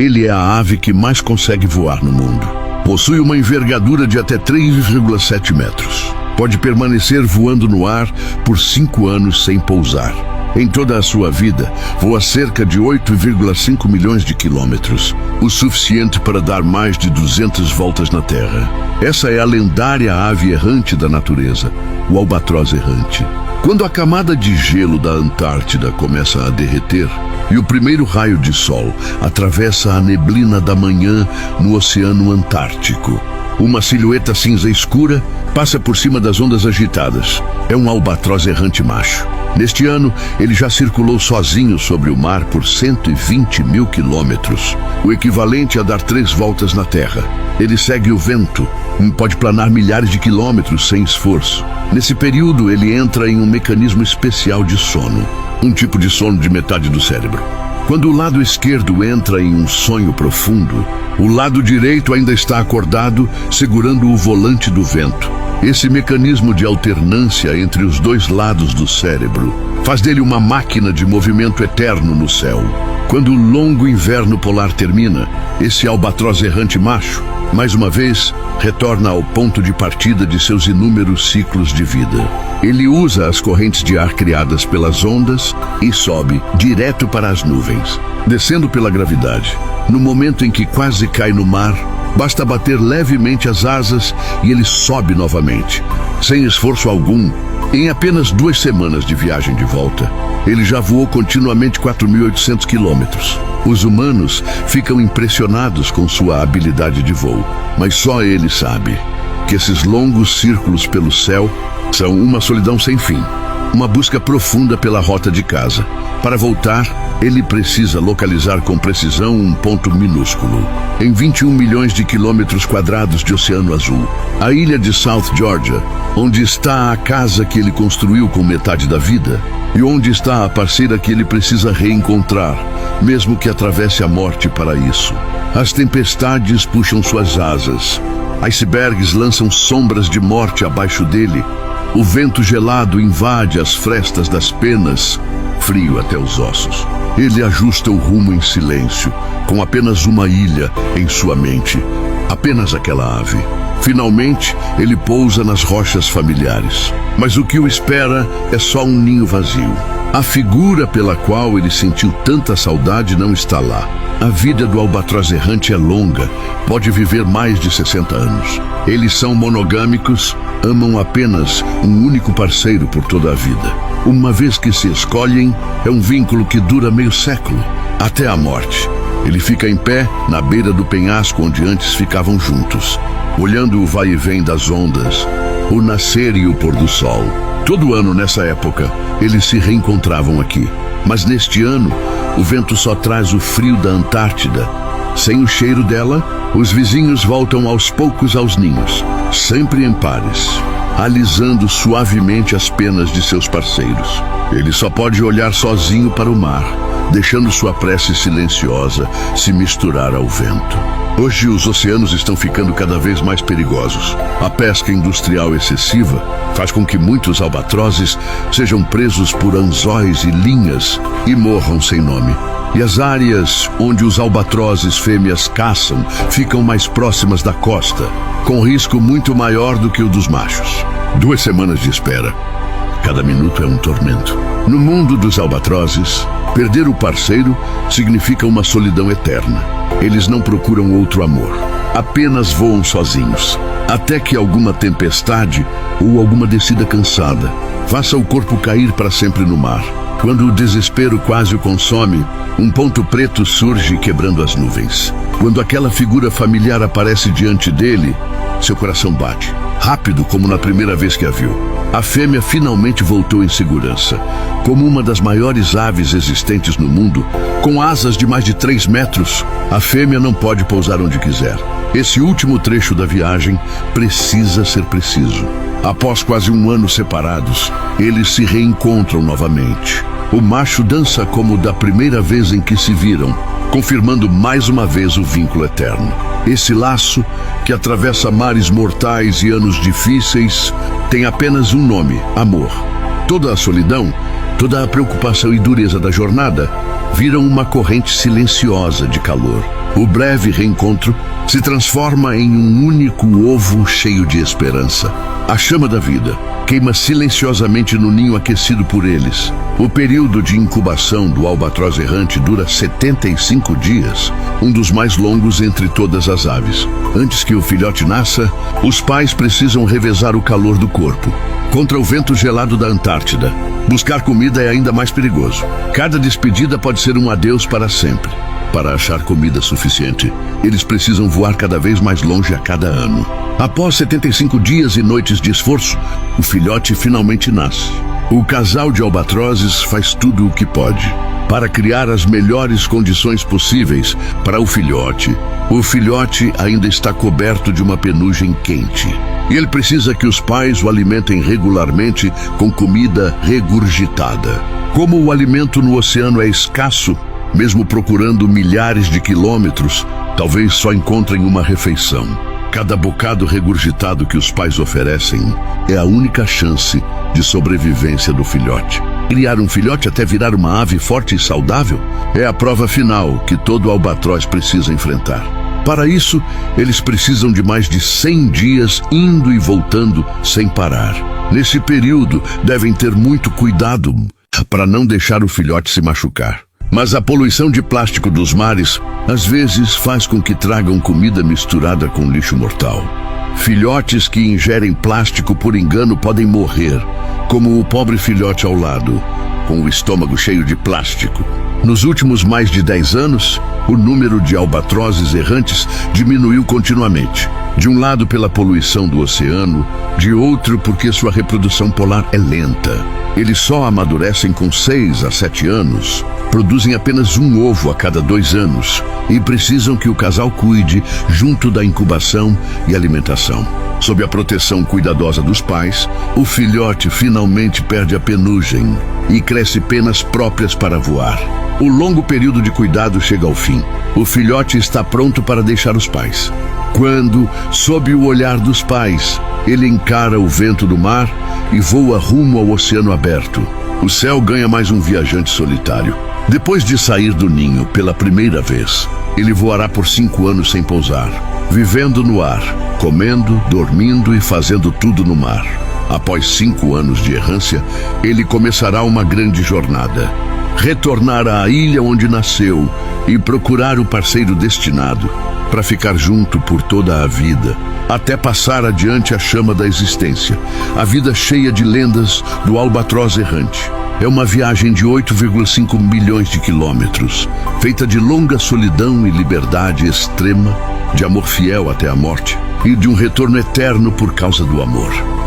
Ele é a ave que mais consegue voar no mundo. Possui uma envergadura de até 3,7 metros. Pode permanecer voando no ar por 5 anos sem pousar. Em toda a sua vida, voa cerca de 8,5 milhões de quilômetros, o suficiente para dar mais de 200 voltas na Terra. Essa é a lendária ave errante da natureza, o albatroz errante. Quando a camada de gelo da Antártida começa a derreter e o primeiro raio de sol atravessa a neblina da manhã no Oceano Antártico, uma silhueta cinza escura passa por cima das ondas agitadas. É um albatroz errante macho. Neste ano, ele já circulou sozinho sobre o mar por 120 mil quilômetros, o equivalente a dar 3 voltas na Terra. Ele segue o vento, pode planar milhares de quilômetros sem esforço. Nesse período, ele entra em um mecanismo especial de sono, um tipo de sono de metade do cérebro. Quando o lado esquerdo entra em um sonho profundo, o lado direito ainda está acordado, segurando o volante do vento. Esse mecanismo de alternância entre os dois lados do cérebro faz dele uma máquina de movimento eterno no céu. Quando o longo inverno polar termina, esse albatroz errante macho, mais uma vez, retorna ao ponto de partida de seus inúmeros ciclos de vida. Ele usa as correntes de ar criadas pelas ondas e sobe direto para as nuvens, descendo pela gravidade. No momento em que quase cai no mar, basta bater levemente as asas e ele sobe novamente, sem esforço algum. Em apenas 2 semanas de viagem de volta, ele já voou continuamente 4.800 quilômetros. Os humanos ficam impressionados com sua habilidade de voo, mas só ele sabe que esses longos círculos pelo céu são uma solidão sem fim, uma busca profunda pela rota de casa. Para voltar, ele precisa localizar com precisão um ponto minúsculo, em 21 milhões de quilômetros quadrados de oceano azul, a ilha de South Georgia, onde está a casa que ele construiu com metade da vida, e onde está a parceira que ele precisa reencontrar, mesmo que atravesse a morte para isso. As tempestades puxam suas asas, icebergs lançam sombras de morte abaixo dele, o vento gelado invade as frestas das penas, frio até os ossos. Ele ajusta o rumo em silêncio, com apenas uma ilha em sua mente, apenas aquela ave. Finalmente, ele pousa nas rochas familiares. Mas o que o espera é só um ninho vazio. A figura pela qual ele sentiu tanta saudade não está lá. A vida do albatroz errante é longa, pode viver mais de 60 anos. Eles são monogâmicos, amam apenas um único parceiro por toda a vida. Uma vez que se escolhem, é um vínculo que dura meio século, até a morte. Ele fica em pé, na beira do penhasco onde antes ficavam juntos, olhando o vai e vem das ondas, o nascer e o pôr do sol. Todo ano, nessa época, eles se reencontravam aqui. Mas neste ano, o vento só traz o frio da Antártida. Sem o cheiro dela, os vizinhos voltam aos poucos aos ninhos, sempre em pares, alisando suavemente as penas de seus parceiros. Ele só pode olhar sozinho para o mar, deixando sua prece silenciosa se misturar ao vento. Hoje os oceanos estão ficando cada vez mais perigosos. A pesca industrial excessiva faz com que muitos albatrozes sejam presos por anzóis e linhas e morram sem nome. E as áreas onde os albatrozes fêmeas caçam ficam mais próximas da costa, com risco muito maior do que o dos machos. 2 semanas de espera. Cada minuto é um tormento. No mundo dos albatrozes, perder o parceiro significa uma solidão eterna. Eles não procuram outro amor, apenas voam sozinhos, até que alguma tempestade ou alguma descida cansada faça o corpo cair para sempre no mar. Quando o desespero quase o consome, um ponto preto surge quebrando as nuvens. Quando aquela figura familiar aparece diante dele, seu coração bate, rápido como na primeira vez que a viu. A fêmea finalmente voltou em segurança, como uma das maiores aves existentes no mundo, com asas de mais de 3 metros. A fêmea não pode pousar onde quiser. Esse último trecho da viagem precisa ser preciso. Após quase 1 ano separados, eles se reencontram novamente. O macho dança como da primeira vez em que se viram, confirmando mais uma vez o vínculo eterno. Esse laço, que atravessa mares mortais e anos difíceis, tem apenas um nome: amor. Toda a solidão, toda a preocupação e dureza da jornada viram uma corrente silenciosa de calor. O breve reencontro se transforma em um único ovo cheio de esperança. A chama da vida queima silenciosamente no ninho aquecido por eles. O período de incubação do albatroz errante dura 75 dias, um dos mais longos entre todas as aves. Antes que o filhote nasça, os pais precisam revezar o calor do corpo contra o vento gelado da Antártida. Buscar comida é ainda mais perigoso. Cada despedida pode ser um adeus para sempre. Para achar comida suficiente, eles precisam voar cada vez mais longe a cada ano. Após 75 dias e noites de esforço, o filhote finalmente nasce. O casal de albatrozes faz tudo o que pode para criar as melhores condições possíveis para o filhote. O filhote ainda está coberto de uma penugem quente. E ele precisa que os pais o alimentem regularmente com comida regurgitada. Como o alimento no oceano é escasso, mesmo procurando milhares de quilômetros, talvez só encontrem uma refeição. Cada bocado regurgitado que os pais oferecem é a única chance de sobrevivência do filhote. Criar um filhote até virar uma ave forte e saudável é a prova final que todo albatroz precisa enfrentar. Para isso, eles precisam de mais de 100 dias indo e voltando sem parar. Nesse período, devem ter muito cuidado para não deixar o filhote se machucar. Mas a poluição de plástico dos mares às vezes faz com que tragam comida misturada com lixo mortal. Filhotes que ingerem plástico por engano podem morrer, como o pobre filhote ao lado, com o estômago cheio de plástico. Nos últimos mais de 10 anos, o número de albatrozes errantes diminuiu continuamente. De um lado pela poluição do oceano, de outro porque sua reprodução polar é lenta. Eles só amadurecem com 6 a 7 anos, produzem apenas um ovo a cada 2 anos e precisam que o casal cuide junto da incubação e alimentação. Sob a proteção cuidadosa dos pais, o filhote finalmente perde a penugem e cresce penas próprias para voar. O longo período de cuidado chega ao fim. O filhote está pronto para deixar os pais. Quando, sob o olhar dos pais, ele encara o vento do mar e voa rumo ao oceano aberto, o céu ganha mais um viajante solitário. Depois de sair do ninho pela primeira vez, ele voará por 5 anos sem pousar, vivendo no ar, comendo, dormindo e fazendo tudo no mar. Após 5 anos de errância, ele começará uma grande jornada. Retornar à ilha onde nasceu e procurar o parceiro destinado para ficar junto por toda a vida, até passar adiante a chama da existência, a vida cheia de lendas do albatroz errante. É uma viagem de 8,5 milhões de quilômetros, feita de longa solidão e liberdade extrema, de amor fiel até a morte e de um retorno eterno por causa do amor.